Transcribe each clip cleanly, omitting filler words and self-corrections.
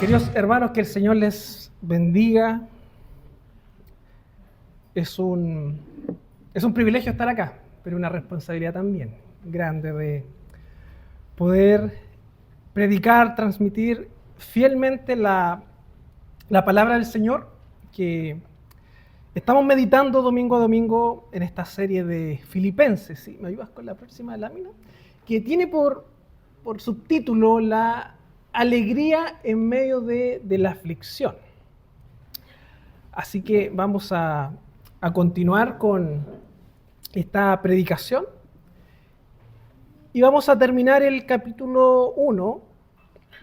Queridos hermanos, que el Señor les bendiga. Es un privilegio estar acá, pero una responsabilidad también grande de poder predicar, transmitir fielmente la palabra del Señor, que estamos meditando domingo a domingo en esta serie de Filipenses. ¿Sí? ¿Me ayudas con la próxima lámina? Que tiene por subtítulo la alegría en medio de la aflicción. Así que vamos a continuar con esta predicación y vamos a terminar el capítulo 1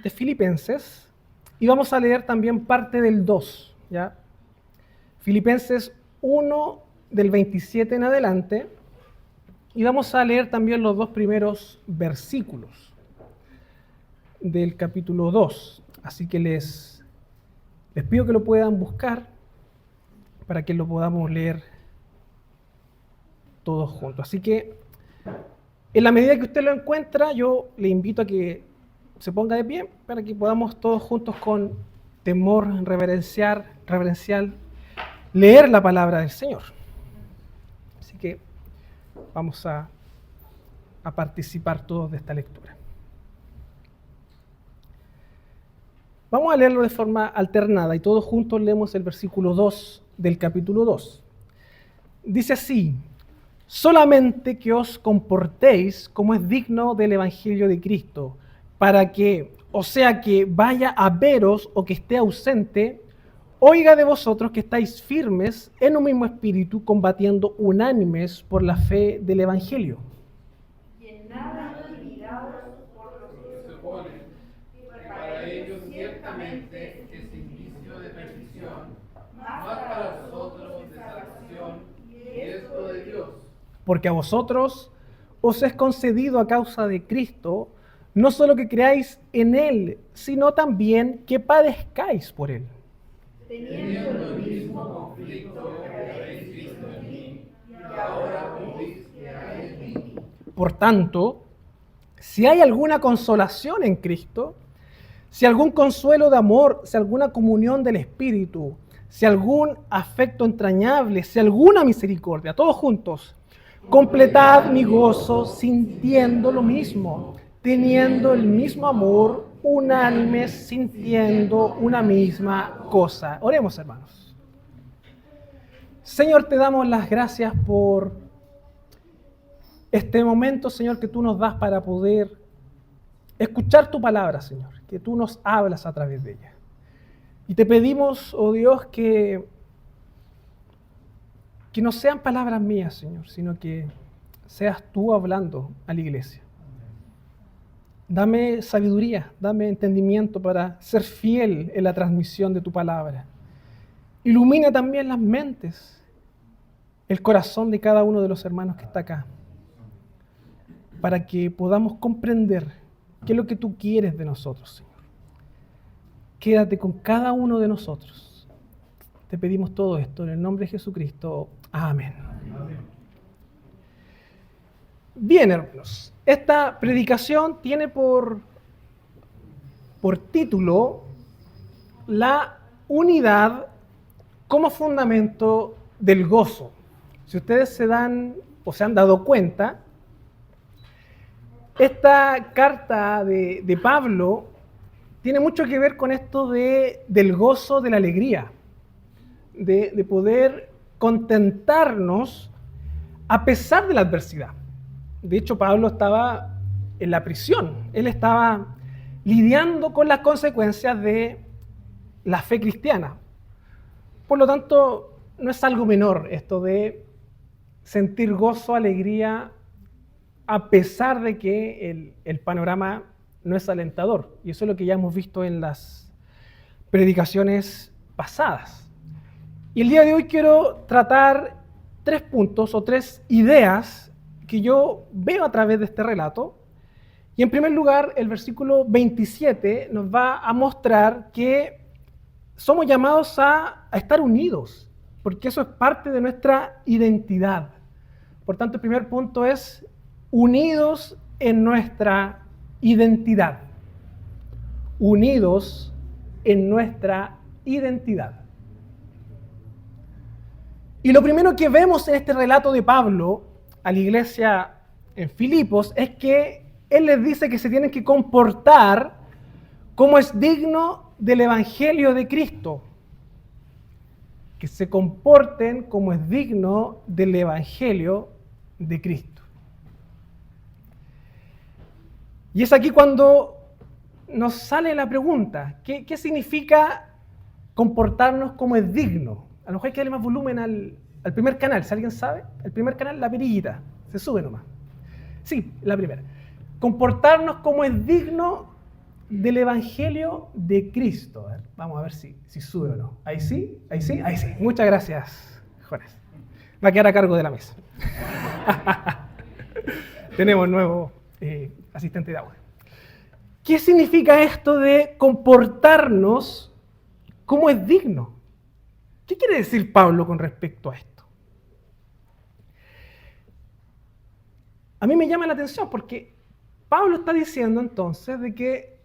de Filipenses y vamos a leer también parte del 2, ¿ya? Filipenses 1 del 27 en adelante, y vamos a leer también los dos primeros versículos del capítulo 2. Así que les pido que lo puedan buscar para que lo podamos leer todos juntos. Así que, en la medida que usted lo encuentra, yo le invito a que se ponga de pie para que podamos todos juntos con temor reverencial leer la palabra del Señor. Así que vamos a participar todos de esta lectura. Vamos a leerlo de forma alternada y todos juntos leemos el versículo 2 del capítulo 2. Dice así: solamente que os comportéis como es digno del Evangelio de Cristo, para que, o sea que vaya a veros o que esté ausente, oiga de vosotros que estáis firmes en un mismo espíritu, combatiendo unánimes por la fe del Evangelio. Y en nada inspirados por los que se oponen, que para ellos ciertamente es indicio de perdición, mas para vosotros de salvación, y esto de Dios. Porque a vosotros os es concedido a causa de Cristo, no solo que creáis en Él, sino también que padezcáis por Él. Teniendo el mismo conflicto que habéis visto en mí, y ahora oís que hay en mí. Por tanto, si hay alguna consolación en Cristo, si algún consuelo de amor, si alguna comunión del Espíritu, si algún afecto entrañable, si alguna misericordia, todos juntos, completad mi gozo sintiendo lo mismo, teniendo el mismo amor, unánimes, sintiendo una misma cosa. Oremos, hermanos. Señor, te damos las gracias por este momento, Señor, que tú nos das para poder escuchar tu palabra, Señor, que tú nos hablas a través de ella. Y te pedimos, oh Dios, que no sean palabras mías, Señor, sino que seas tú hablando a la iglesia. Dame sabiduría, dame entendimiento para ser fiel en la transmisión de tu palabra. Ilumina también las mentes, el corazón de cada uno de los hermanos que está acá, para que podamos comprender qué es lo que tú quieres de nosotros, Señor. Quédate con cada uno de nosotros. Te pedimos todo esto en el nombre de Jesucristo. Amén. Bien, hermanos, esta predicación tiene por título la unidad como fundamento del gozo. Si ustedes se dan o se han dado cuenta, esta carta de Pablo tiene mucho que ver con esto del gozo, de la alegría, de poder contentarnos a pesar de la adversidad. De hecho, Pablo estaba en la prisión, él estaba lidiando con las consecuencias de la fe cristiana. Por lo tanto, no es algo menor esto de sentir gozo, alegría, a pesar de que el panorama no es alentador. Y eso es lo que ya hemos visto en las predicaciones pasadas. Y el día de hoy quiero tratar 3 puntos o 3 ideas que yo veo a través de este relato. Y en primer lugar, el versículo 27 nos va a mostrar que somos llamados a estar unidos, porque eso es parte de nuestra identidad. Por tanto, el primer punto es unidos en nuestra identidad. Unidos en nuestra identidad. Y lo primero que vemos en este relato de Pablo a la iglesia en Filipos es que él les dice que se tienen que comportar como es digno del Evangelio de Cristo. Que se comporten como es digno del Evangelio de Cristo. Y es aquí cuando nos sale la pregunta, ¿qué significa comportarnos como es digno? A lo mejor hay que darle más volumen al primer canal, si alguien sabe. El primer canal, la perillita, se sube nomás. Sí, la primera. Comportarnos como es digno del Evangelio de Cristo. A ver, vamos a ver si sube o no. Ahí sí, ahí sí, ahí sí. Muchas gracias, Jonas. Va a quedar a cargo de la mesa. Tenemos nuevo asistente de audio. ¿Qué significa esto de comportarnos como es digno? ¿Qué quiere decir Pablo con respecto a esto? A mí me llama la atención porque Pablo está diciendo entonces de que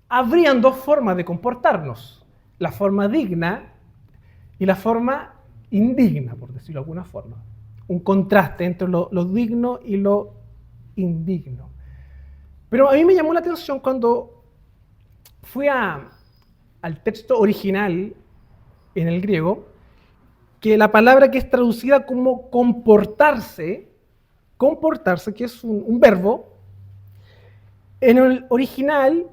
habrían dos formas de comportarnos, la forma digna y la forma indigna, por decirlo de alguna forma. Un contraste entre lo digno y lo indigno. Pero a mí me llamó la atención cuando fui al texto original en el griego, que la palabra que es traducida como comportarse, que es un verbo, en el original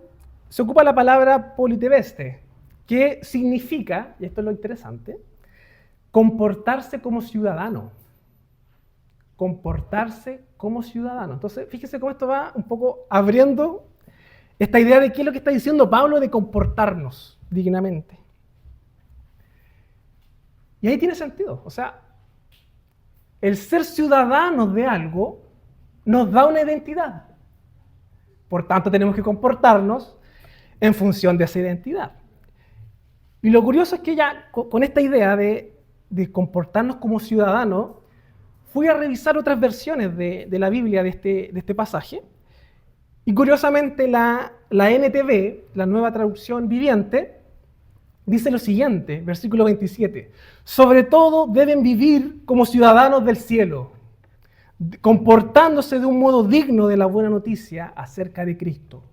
se ocupa la palabra politebeste, que significa, y esto es lo interesante, comportarse como ciudadano. Comportarse como ciudadano. Entonces, fíjese cómo esto va un poco abriendo esta idea de qué es lo que está diciendo Pablo de comportarnos dignamente. Y ahí tiene sentido. O sea, el ser ciudadanos de algo nos da una identidad. Por tanto, tenemos que comportarnos en función de esa identidad. Y lo curioso es que ya con esta idea de comportarnos como ciudadanos, fui a revisar otras versiones de la Biblia de este pasaje. Y curiosamente la NTV, la Nueva Traducción Viviente, dice lo siguiente, versículo 27. Sobre todo deben vivir como ciudadanos del cielo, comportándose de un modo digno de la buena noticia acerca de Cristo.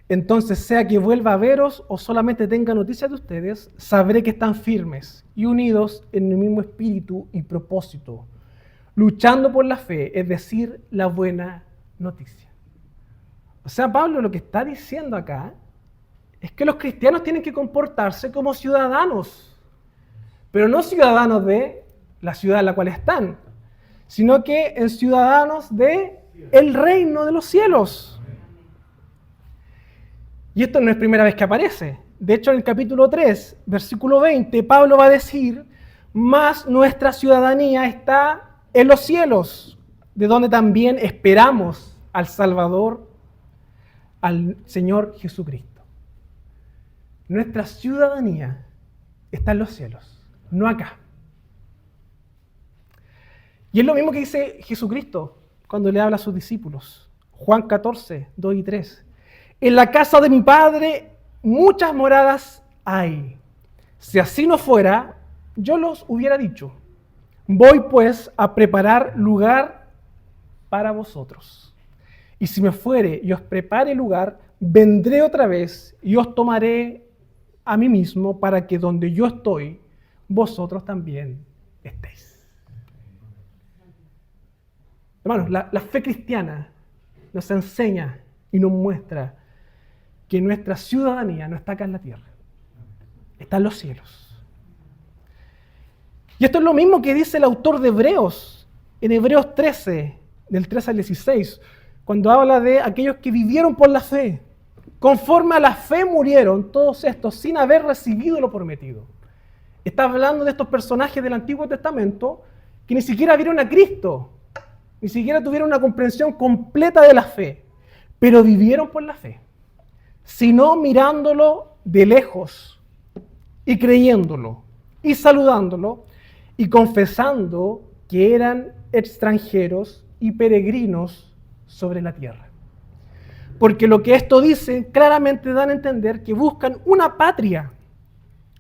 Entonces, sea que vuelva a veros o solamente tenga noticias de ustedes, sabré que están firmes y unidos en el mismo espíritu y propósito, luchando por la fe, es decir, la buena noticia. O sea, Pablo lo que está diciendo acá es que los cristianos tienen que comportarse como ciudadanos, pero no ciudadanos de la ciudad en la cual están, sino que en ciudadanos del reino de los cielos. Y esto no es primera vez que aparece. De hecho, en el capítulo 3, versículo 20, Pablo va a decir, mas nuestra ciudadanía está en los cielos, de donde también esperamos al Salvador, al Señor Jesucristo. Nuestra ciudadanía está en los cielos, no acá. Y es lo mismo que dice Jesucristo cuando le habla a sus discípulos. Juan 14, 2 y 3. En la casa de mi Padre muchas moradas hay. Si así no fuera, yo los hubiera dicho. Voy pues a preparar lugar para vosotros. Y si me fuere y os prepare lugar, vendré otra vez y os tomaré a mí mismo para que donde yo estoy, vosotros también estéis. Hermanos, la fe cristiana nos enseña y nos muestra que nuestra ciudadanía no está acá en la tierra, está en los cielos. Y esto es lo mismo que dice el autor de Hebreos, en Hebreos 13, del 13 al 16, cuando habla de aquellos que vivieron por la fe. Conforme a la fe murieron todos estos sin haber recibido lo prometido. Está hablando de estos personajes del Antiguo Testamento que ni siquiera vieron a Cristo, ni siquiera tuvieron una comprensión completa de la fe, pero vivieron por la fe, sino mirándolo de lejos y creyéndolo y saludándolo y confesando que eran extranjeros y peregrinos sobre la tierra. Porque lo que esto dice claramente dan a entender que buscan una patria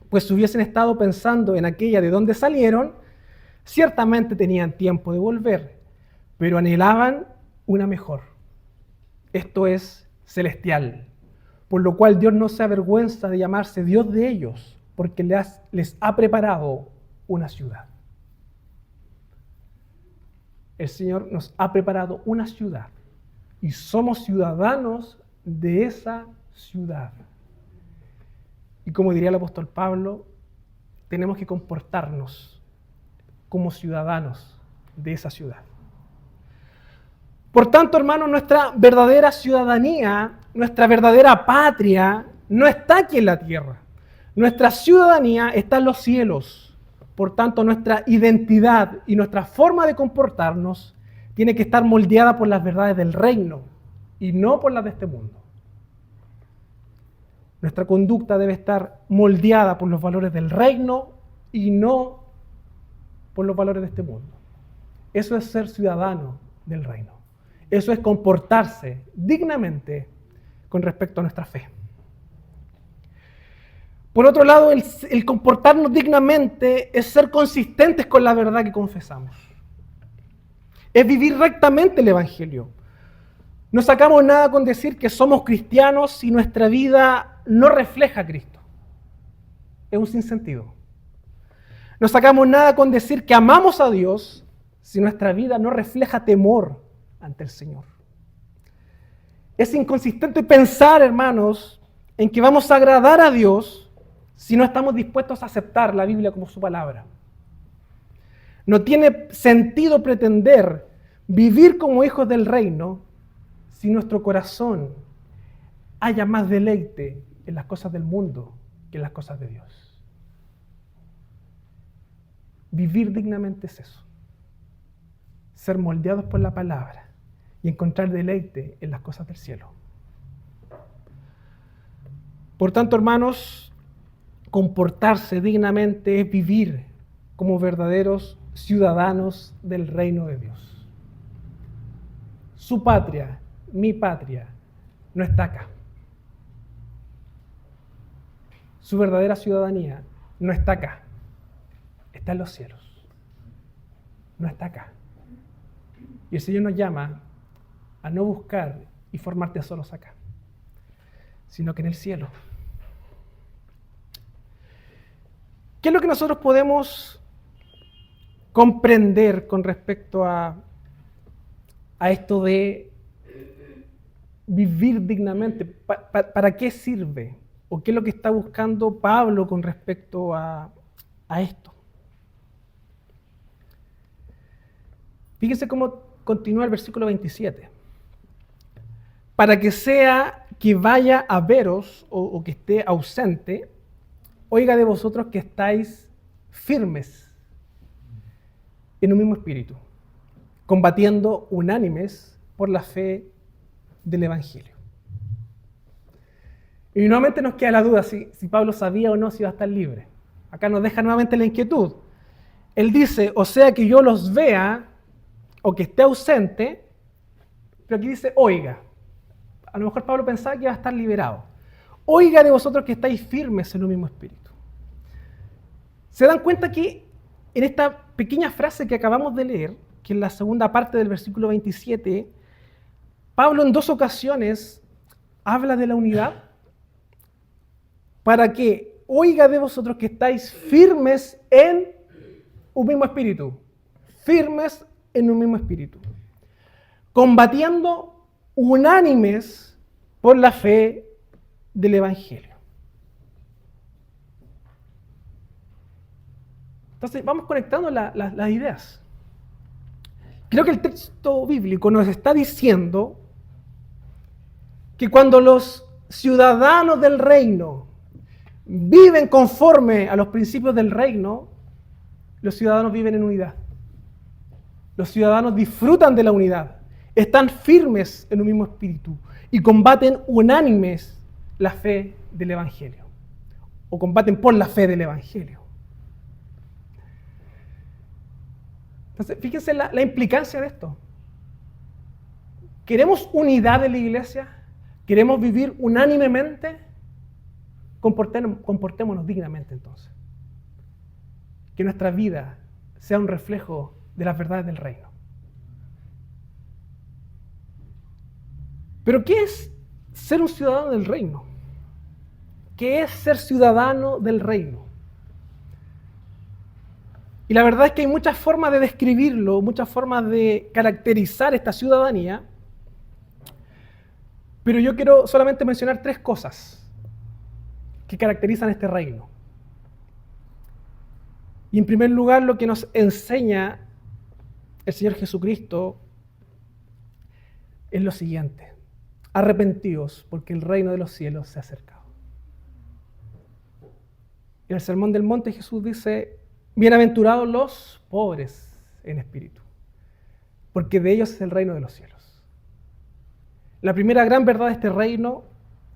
pues si hubiesen estado pensando en aquella de donde salieron, ciertamente tenían tiempo de volver, pero anhelaban una mejor. Esto es celestial, por lo cual Dios no se avergüenza de llamarse Dios de ellos, porque les ha preparado una ciudad. El Señor nos ha preparado una ciudad y somos ciudadanos de esa ciudad. Y como diría el apóstol Pablo, tenemos que comportarnos como ciudadanos de esa ciudad. Por tanto, hermanos, nuestra verdadera ciudadanía, nuestra verdadera patria, no está aquí en la tierra. Nuestra ciudadanía está en los cielos. Por tanto, nuestra identidad y nuestra forma de comportarnos tiene que estar moldeada por las verdades del reino y no por las de este mundo. Nuestra conducta debe estar moldeada por los valores del reino y no por los valores de este mundo. Eso es ser ciudadano del reino. Eso es comportarse dignamente con respecto a nuestra fe. Por otro lado, el comportarnos dignamente es ser consistentes con la verdad que confesamos. Es vivir rectamente el Evangelio. No sacamos nada con decir que somos cristianos si nuestra vida no refleja a Cristo. Es un sinsentido. No sacamos nada con decir que amamos a Dios si nuestra vida no refleja temor ante el Señor. Es inconsistente pensar, hermanos, en que vamos a agradar a Dios si no estamos dispuestos a aceptar la Biblia como su palabra. No tiene sentido pretender vivir como hijos del reino si nuestro corazón haya más deleite en las cosas del mundo que en las cosas de Dios. Vivir dignamente es eso. Ser moldeados por la palabra y encontrar deleite en las cosas del cielo. Por tanto, hermanos, comportarse dignamente es vivir como verdaderos ciudadanos del reino de Dios. Su patria, mi patria, no está acá. Su verdadera ciudadanía no está acá, está en los cielos. No está acá. Y el Señor nos llama a no buscar y formar tesoros acá, sino que en el cielo. ¿Qué es lo que nosotros podemos comprender con respecto a esto de vivir dignamente? ¿Para qué sirve? ¿O qué es lo que está buscando Pablo con respecto a esto? Fíjense cómo continúa el versículo 27. Para que sea que vaya a veros o que esté ausente, oiga de vosotros que estáis firmes en un mismo espíritu, combatiendo unánimes por la fe del Evangelio. Y nuevamente nos queda la duda si Pablo sabía o no si iba a estar libre. Acá nos deja nuevamente la inquietud. Él dice, o sea que yo los vea o que esté ausente, pero aquí dice, oiga. A lo mejor Pablo pensaba que iba a estar liberado. Oiga de vosotros que estáis firmes en un mismo espíritu. ¿Se dan cuenta que en esta pequeña frase que acabamos de leer, que es la segunda parte del versículo 27, Pablo en dos ocasiones habla de la unidad? Para que oiga de vosotros que estáis firmes en un mismo espíritu. Firmes en un mismo espíritu. Combatiendo unánimes por la fe del Evangelio. Entonces vamos conectando las ideas. Creo que el texto bíblico nos está diciendo que cuando los ciudadanos del reino viven conforme a los principios del reino, los ciudadanos viven en unidad. Los ciudadanos disfrutan de la unidad, están firmes en un mismo espíritu y combaten unánimes la fe del Evangelio, o combaten por la fe del Evangelio. Entonces, fíjense la implicancia de esto. ¿Queremos unidad en la iglesia? ¿Queremos vivir unánimemente comportémonos dignamente entonces. Que nuestra vida sea un reflejo de las verdades del reino. Pero ¿qué es ser un ciudadano del reino? ¿Qué es ser ciudadano del reino? Y la verdad es que hay muchas formas de describirlo, muchas formas de caracterizar esta ciudadanía, pero yo quiero solamente mencionar 3 cosas que caracterizan este reino. Y en primer lugar, lo que nos enseña el Señor Jesucristo es lo siguiente: arrepentíos, porque el reino de los cielos se ha acercado. En el Sermón del Monte Jesús dice: bienaventurados los pobres en espíritu, porque de ellos es el reino de los cielos. La primera gran verdad de este reino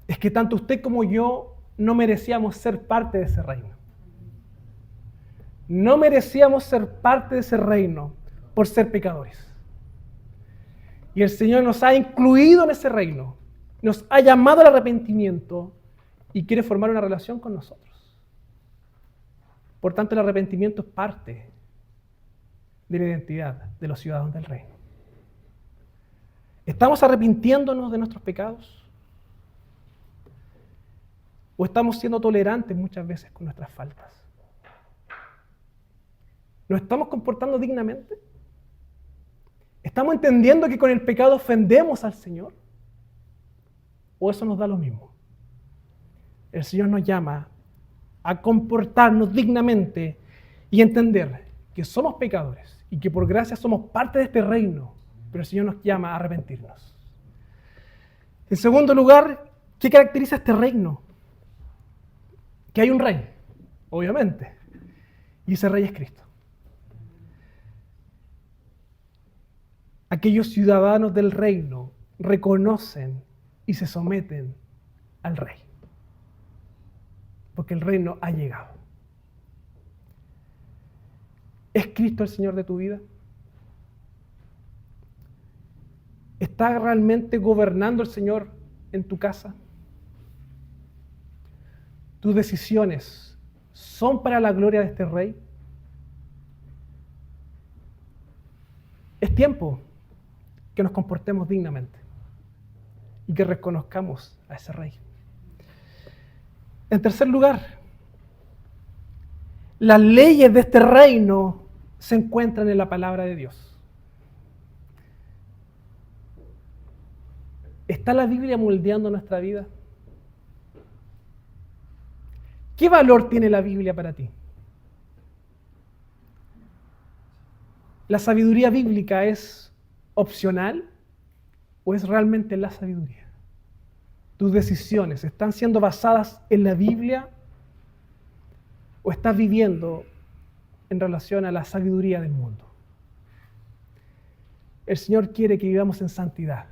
es que tanto usted como yo no merecíamos ser parte de ese reino. No merecíamos ser parte de ese reino por ser pecadores. Y el Señor nos ha incluido en ese reino, nos ha llamado al arrepentimiento y quiere formar una relación con nosotros. Por tanto, el arrepentimiento es parte de la identidad de los ciudadanos del reino. ¿Estamos arrepintiéndonos de nuestros pecados? ¿O estamos siendo tolerantes muchas veces con nuestras faltas? ¿Nos estamos comportando dignamente? ¿Estamos entendiendo que con el pecado ofendemos al Señor? ¿O eso nos da lo mismo? El Señor nos llama a comportarnos dignamente y entender que somos pecadores y que por gracia somos parte de este reino, pero el Señor nos llama a arrepentirnos. En segundo lugar, ¿qué caracteriza este reino? Que hay un rey, obviamente, y ese rey es Cristo. Aquellos ciudadanos del reino reconocen y se someten al rey, porque el reino ha llegado. ¿Es Cristo el Señor de tu vida? ¿Está realmente gobernando el Señor en tu casa? ¿Tus decisiones son para la gloria de este rey? Es tiempo que nos comportemos dignamente y que reconozcamos a ese rey. En tercer lugar, las leyes de este reino se encuentran en la palabra de Dios. ¿Está la Biblia moldeando nuestra vida? ¿Qué valor tiene la Biblia para ti? ¿La sabiduría bíblica es opcional o es realmente la sabiduría? ¿Tus decisiones están siendo basadas en la Biblia o estás viviendo en relación a la sabiduría del mundo? El Señor quiere que vivamos en santidad,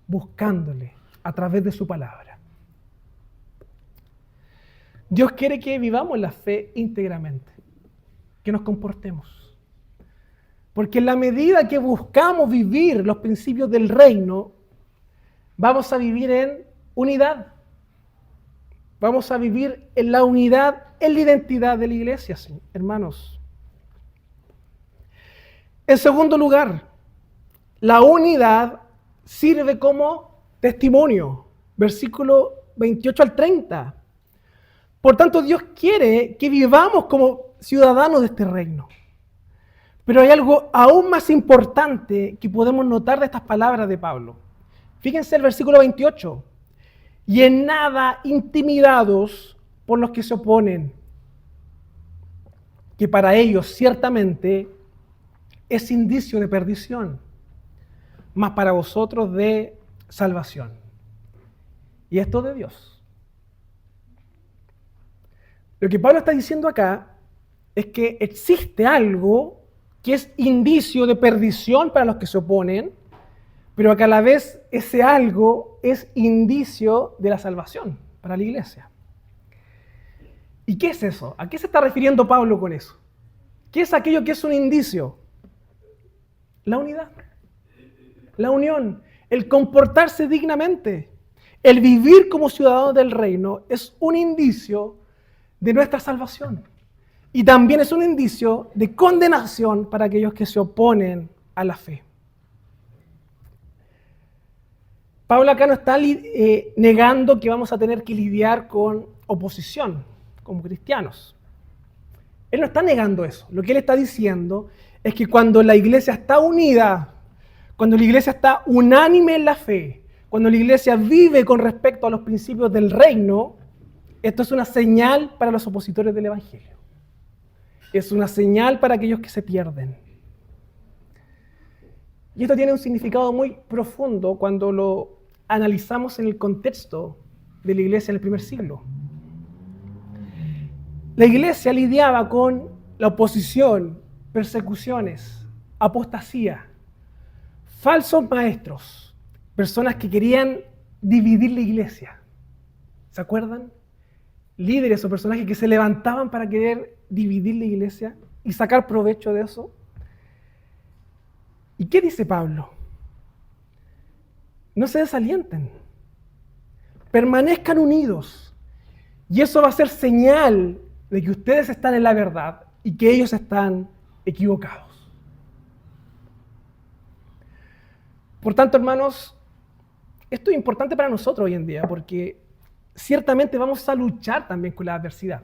buscándole a través de su palabra. Dios quiere que vivamos la fe íntegramente, que nos comportemos. Porque en la medida que buscamos vivir los principios del reino, vamos a vivir en unidad. Vamos a vivir en la unidad, en la identidad de la iglesia, hermanos. En segundo lugar, la unidad sirve como testimonio. Versículo 28 al 30. Por tanto, Dios quiere que vivamos como ciudadanos de este reino. Pero hay algo aún más importante que podemos notar de estas palabras de Pablo. Fíjense el versículo 28. Y en nada intimidados por los que se oponen, que para ellos ciertamente es indicio de perdición, mas para vosotros de salvación. Y esto de Dios. Lo que Pablo está diciendo acá es que existe algo que es indicio de perdición para los que se oponen, pero que a la vez ese algo es indicio de la salvación para la iglesia. ¿Y qué es eso? ¿A qué se está refiriendo Pablo con eso? ¿Qué es aquello que es un indicio? La unidad, la unión, el comportarse dignamente, el vivir como ciudadanos del reino es un indicio de nuestra salvación. Y también es un indicio de condenación para aquellos que se oponen a la fe. Pablo acá no está negando que vamos a tener que lidiar con oposición como cristianos. Él no está negando eso. Lo que él está diciendo es que cuando la iglesia está unida, cuando la iglesia está unánime en la fe, cuando la iglesia vive con respecto a los principios del reino, esto es una señal para los opositores del evangelio. Es una señal para aquellos que se pierden. Y esto tiene un significado muy profundo cuando lo analizamos en el contexto de la iglesia en el primer siglo. La iglesia lidiaba con la oposición, persecuciones, apostasía, falsos maestros, personas que querían dividir la iglesia. ¿Se acuerdan? Líderes o personajes que se levantaban para querer dividir la iglesia y sacar provecho de eso. ¿Y qué dice Pablo? No se desalienten, permanezcan unidos, y eso va a ser señal de que ustedes están en la verdad y que ellos están equivocados. Por tanto, hermanos, esto es importante para nosotros hoy en día, porque ciertamente vamos a luchar también con la adversidad.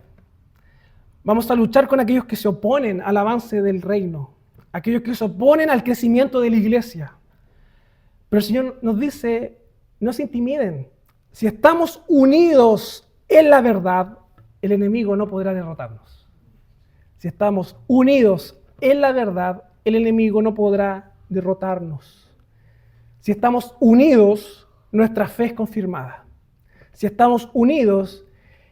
Vamos a luchar con aquellos que se oponen al avance del reino, aquellos que se oponen al crecimiento de la iglesia. Pero el Señor nos dice, no se intimiden. Si estamos unidos en la verdad, el enemigo no podrá derrotarnos. Si estamos unidos en la verdad, el enemigo no podrá derrotarnos. Si estamos unidos, nuestra fe es confirmada. Si estamos unidos,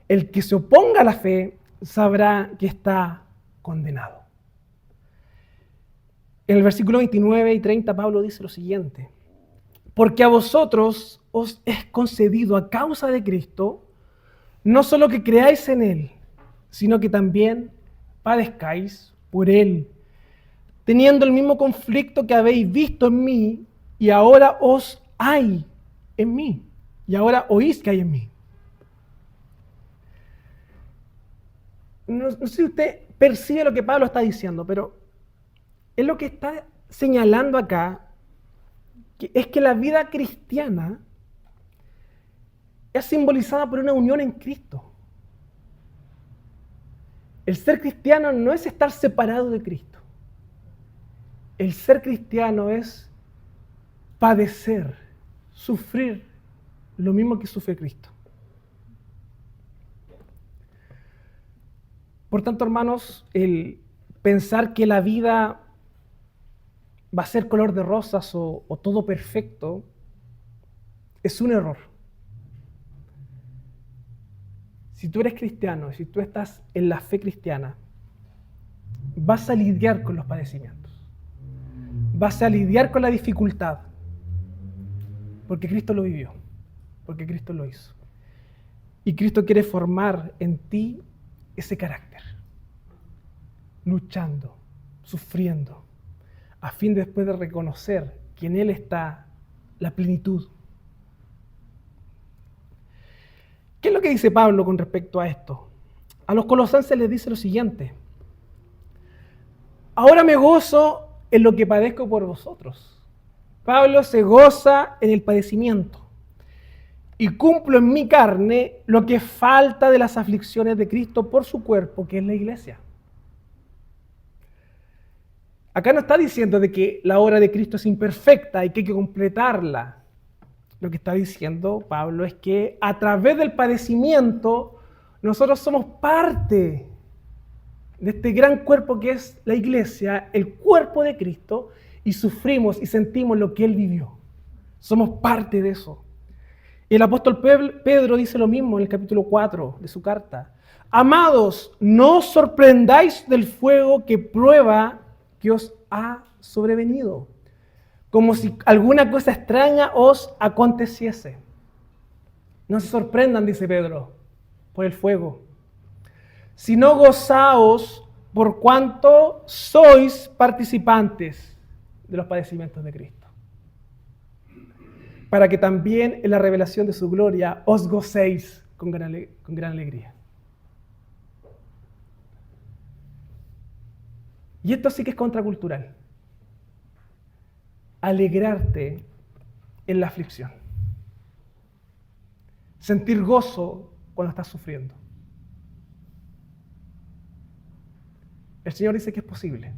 el que se oponga a la fe sabrá que está condenado. En el versículo 29 y 30 Pablo dice lo siguiente: porque a vosotros os es concedido a causa de Cristo, no solo que creáis en Él, sino que también padezcáis por Él, teniendo el mismo conflicto que habéis visto en mí, y ahora os hay en mí, y ahora oís que hay en mí. No sé si usted percibe lo que Pablo está diciendo, pero es lo que está señalando acá, es que la vida cristiana es simbolizada por una unión en Cristo. El ser cristiano no es estar separado de Cristo. El ser cristiano es padecer, sufrir lo mismo que sufre Cristo. Por tanto, hermanos, el pensar que la vida va a ser color de rosas o todo perfecto es un error. Si tú eres cristiano, si tú estás en la fe cristiana, vas a lidiar con los padecimientos, vas a lidiar con la dificultad, porque Cristo lo vivió, porque Cristo lo hizo. Y Cristo quiere formar en ti ese carácter, luchando, sufriendo, a fin de después de reconocer que en Él está la plenitud. ¿Qué es lo que dice Pablo con respecto a esto? A los colosenses les dice lo siguiente: ahora me gozo en lo que padezco por vosotros. Pablo se goza en el padecimiento y cumplo en mi carne lo que falta de las aflicciones de Cristo por su cuerpo, que es la iglesia. Acá no está diciendo de que la obra de Cristo es imperfecta y que hay que completarla. Lo que está diciendo Pablo es que a través del padecimiento nosotros somos parte de este gran cuerpo que es la iglesia, el cuerpo de Cristo, y sufrimos y sentimos lo que Él vivió. Somos parte de eso. Y el apóstol Pedro dice lo mismo en el capítulo 4 de su carta. Amados, no os sorprendáis del fuego que prueba que os ha sobrevenido, como si alguna cosa extraña os aconteciese. No se sorprendan, dice Pedro, por el fuego, sino gozaos por cuanto sois participantes de los padecimientos de Cristo. para que también en la revelación de su gloria os gocéis con gran alegría. Y esto sí que es contracultural. Alegrarte en la aflicción. Sentir gozo cuando estás sufriendo. El Señor dice que es posible.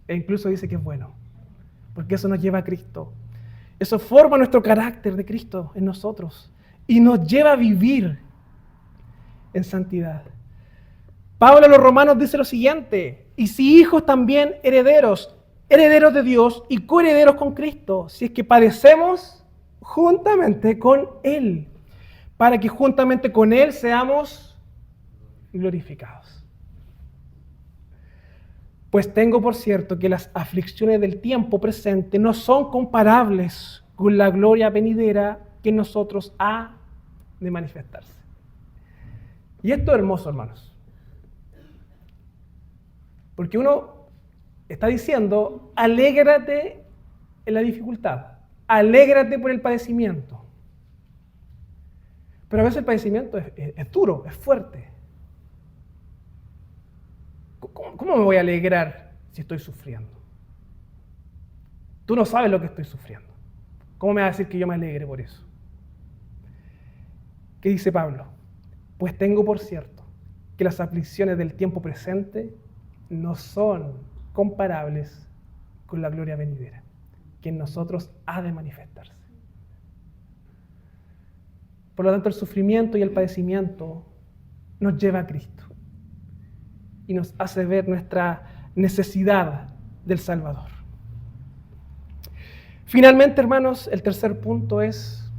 E incluso dice que es bueno. Porque eso nos lleva a Cristo. Eso forma nuestro carácter de Cristo en nosotros. Y nos lleva a vivir en santidad. Pablo a los Romanos dice lo siguiente: y si hijos también herederos, herederos de Dios y coherederos con Cristo, si es que padecemos juntamente con Él, para que juntamente con Él seamos glorificados. Pues tengo por cierto que las aflicciones del tiempo presente no son comparables con la gloria venidera que en nosotros ha de manifestarse. Y esto es hermoso, hermanos. Porque uno está diciendo, alégrate en la dificultad, alégrate por el padecimiento. Pero a veces el padecimiento es duro, es fuerte. ¿Cómo me voy a alegrar si estoy sufriendo? Tú no sabes lo que estoy sufriendo. ¿Cómo me vas a decir que yo me alegre por eso? ¿Qué dice Pablo? Pues tengo por cierto que las aflicciones del tiempo presente no son comparables con la gloria venidera, que en nosotros ha de manifestarse. Por lo tanto, el sufrimiento y el padecimiento nos lleva a Cristo y nos hace ver nuestra necesidad del Salvador. Finalmente, hermanos, el tercer punto es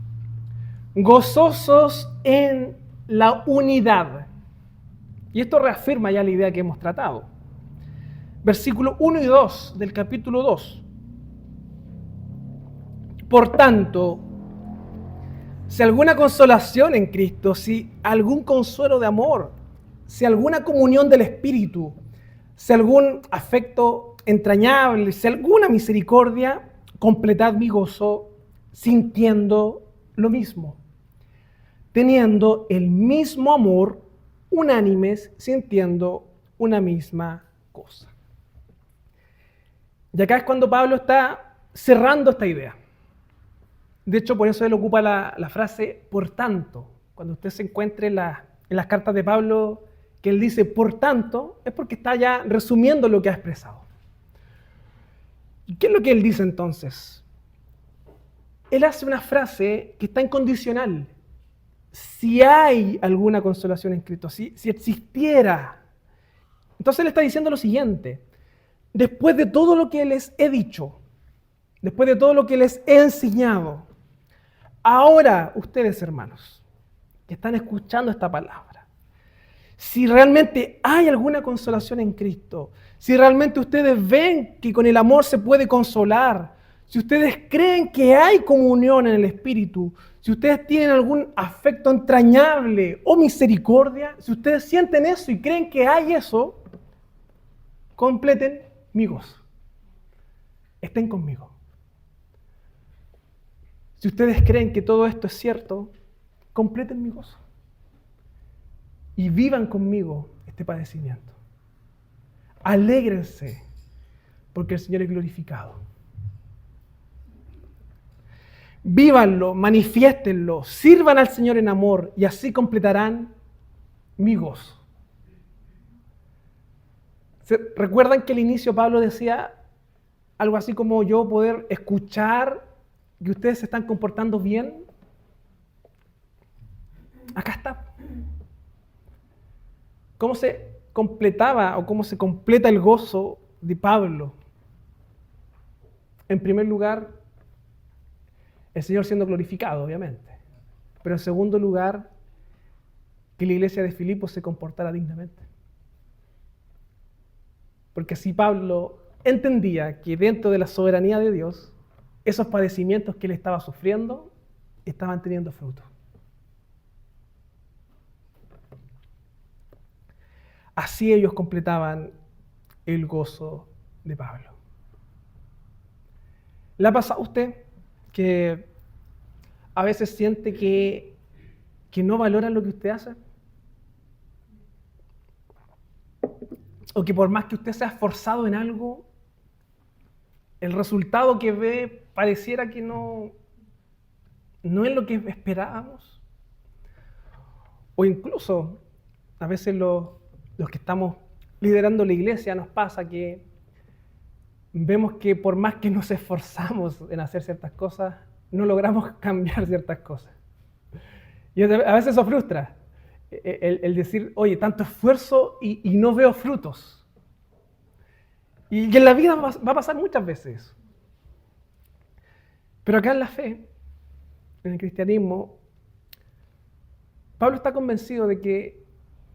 gozosos en la unidad. Y esto reafirma ya la idea que hemos tratado. Versículos 1 y 2 del capítulo 2. Por tanto, si alguna consolación en Cristo, si algún consuelo de amor, si alguna comunión del Espíritu, si algún afecto entrañable, si alguna misericordia, completad mi gozo sintiendo lo mismo, teniendo el mismo amor, unánimes, sintiendo una misma cosa. Y acá es cuando Pablo está cerrando esta idea. De hecho, por eso él ocupa la frase por tanto. Cuando usted se encuentre en las cartas de Pablo, que él dice por tanto, es porque está ya resumiendo lo que ha expresado. ¿Y qué es lo que él dice entonces? Él hace una frase que está incondicional. Si hay alguna consolación en Cristo, si existiera. Entonces él está diciendo lo siguiente: después de todo lo que les he dicho, después de todo lo que les he enseñado, ahora ustedes, hermanos, que están escuchando esta palabra, si realmente hay alguna consolación en Cristo, si realmente ustedes ven que con el amor se puede consolar, si ustedes creen que hay comunión en el Espíritu, si ustedes tienen algún afecto entrañable o misericordia, si ustedes sienten eso y creen que hay eso, completen mi gozo. Estén conmigo. Si ustedes creen que todo esto es cierto, completen mi gozo. Y vivan conmigo este padecimiento. Alégrense, porque el Señor es glorificado. Vívanlo, manifiéstenlo, sirvan al Señor en amor y así completarán mi gozo. ¿Recuerdan que al inicio Pablo decía algo así como yo poder escuchar que ustedes se están comportando bien? Acá está. ¿Cómo se completaba o cómo se completa el gozo de Pablo? En primer lugar, el Señor siendo glorificado, obviamente. Pero en segundo lugar, que la iglesia de Filipos se comportara dignamente. Porque así Pablo entendía que dentro de la soberanía de Dios, esos padecimientos que él estaba sufriendo estaban teniendo fruto. Así ellos completaban el gozo de Pablo. ¿Le ha pasado a usted que a veces siente que no valoran lo que usted hace? O que por más que usted sea esforzado en algo, el resultado que ve pareciera que no es lo que esperábamos. O incluso, a veces los que estamos liderando la iglesia nos pasa que vemos que por más que nos esforzamos en hacer ciertas cosas, no logramos cambiar ciertas cosas. Y a veces eso frustra, el decir, oye, tanto esfuerzo y no veo frutos. Y en la vida va a pasar muchas veces eso. Pero acá en la fe, en el cristianismo, Pablo está convencido de que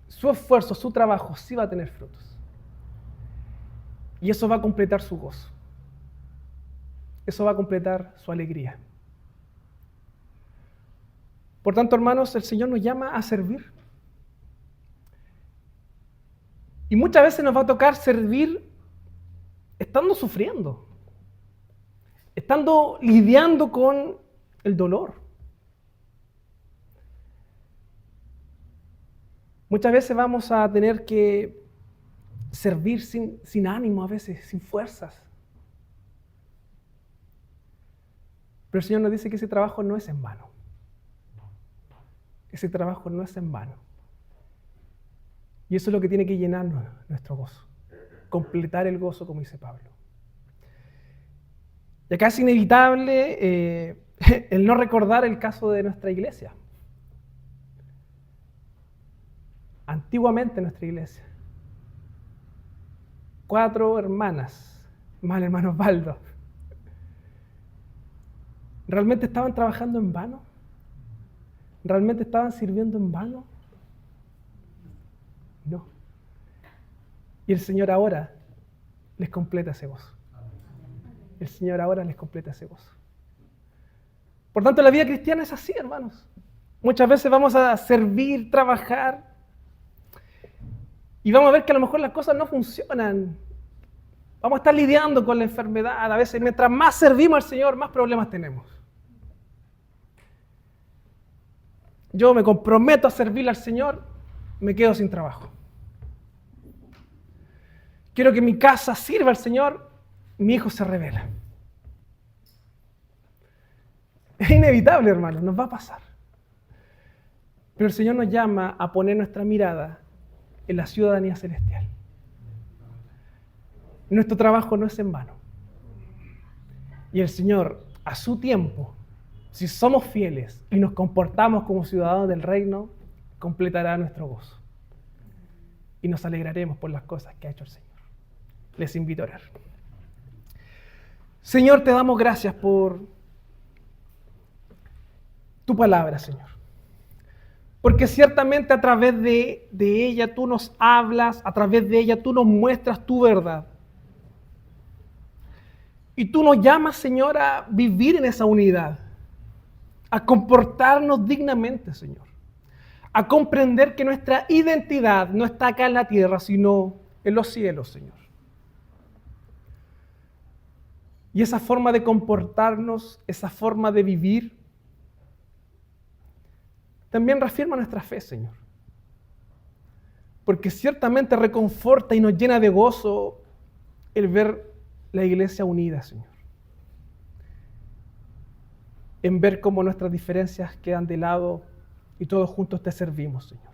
su esfuerzo, su trabajo, sí va a tener frutos. Y eso va a completar su gozo. Eso va a completar su alegría. Por tanto, hermanos, el Señor nos llama a servir. Y muchas veces nos va a tocar servir estando sufriendo, estando lidiando con el dolor. Muchas veces vamos a tener que servir sin ánimo, a veces sin fuerzas. Pero el Señor nos dice que ese trabajo no es en vano. Ese trabajo no es en vano. Y eso es lo que tiene que llenarnos nuestro gozo. Completar el gozo, como dice Pablo. Y acá es inevitable el no recordar el caso de nuestra iglesia. Antiguamente nuestra iglesia, 4 hermanas, más el hermano Osvaldo, ¿realmente estaban trabajando en vano? ¿Realmente estaban sirviendo en vano? No. Y el Señor ahora les completa ese gozo. El Señor ahora les completa ese gozo. Por tanto, la vida cristiana es así, hermanos. Muchas veces vamos a servir, trabajar, y vamos a ver que a lo mejor las cosas no funcionan. Vamos a estar lidiando con la enfermedad. A veces, mientras más servimos al Señor, más problemas tenemos. Yo me comprometo a servirle al Señor, me quedo sin trabajo. Quiero que mi casa sirva al Señor, mi hijo se rebela. Es inevitable, hermanos, nos va a pasar. Pero el Señor nos llama a poner nuestra mirada en la ciudadanía celestial. Nuestro trabajo no es en vano. Y el Señor, a su tiempo, si somos fieles y nos comportamos como ciudadanos del reino, completará nuestro gozo. Y nos alegraremos por las cosas que ha hecho el Señor. Les invito a orar. Señor, te damos gracias por tu palabra, Señor. Porque ciertamente a través de ella tú nos hablas, a través de ella tú nos muestras tu verdad. Y tú nos llamas, Señor, a vivir en esa unidad, a comportarnos dignamente, Señor, a comprender que nuestra identidad no está acá en la tierra, sino en los cielos, Señor. Y esa forma de comportarnos, esa forma de vivir, también reafirma nuestra fe, Señor. Porque ciertamente reconforta y nos llena de gozo el ver la iglesia unida, Señor. En ver cómo nuestras diferencias quedan de lado y todos juntos te servimos, Señor.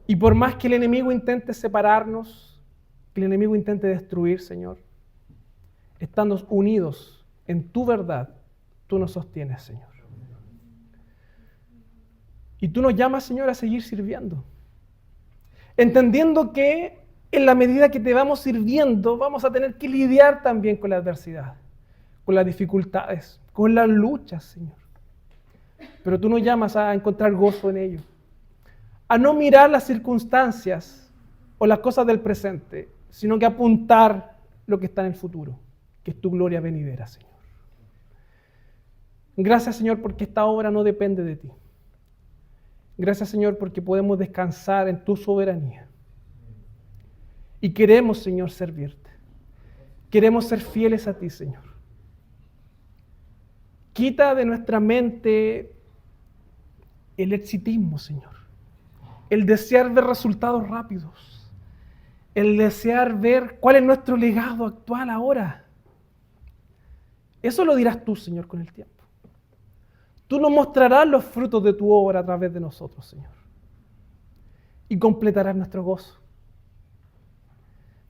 Y por más que el enemigo intente separarnos, que el enemigo intente destruir, Señor, estando unidos en tu verdad, tú nos sostienes, Señor. Y tú nos llamas, Señor, a seguir sirviendo. Entendiendo que en la medida que te vamos sirviendo, vamos a tener que lidiar también con la adversidad, con las dificultades, con las luchas, Señor. Pero tú nos llamas a encontrar gozo en ello. A no mirar las circunstancias o las cosas del presente, sino que apuntar lo que está en el futuro, que es tu gloria venidera, Señor. Gracias, Señor, porque esta obra no depende de ti. Gracias, Señor, porque podemos descansar en tu soberanía. Y queremos, Señor, servirte. Queremos ser fieles a ti, Señor. Quita de nuestra mente el exitismo, Señor. El desear ver resultados rápidos. El desear ver cuál es nuestro legado actual ahora. Eso lo dirás tú, Señor, con el tiempo. Tú nos mostrarás los frutos de tu obra a través de nosotros, Señor. Y completarás nuestro gozo.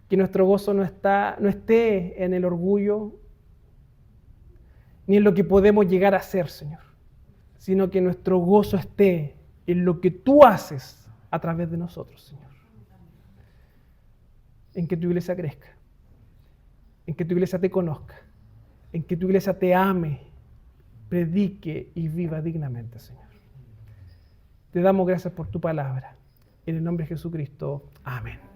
Que nuestro gozo no esté en el orgullo, ni en lo que podemos llegar a ser, Señor, sino que nuestro gozo esté en lo que tú haces a través de nosotros, Señor. En que tu iglesia crezca, en que tu iglesia te conozca, en que tu iglesia te ame, predique y viva dignamente, Señor. Te damos gracias por tu palabra. En el nombre de Jesucristo. Amén.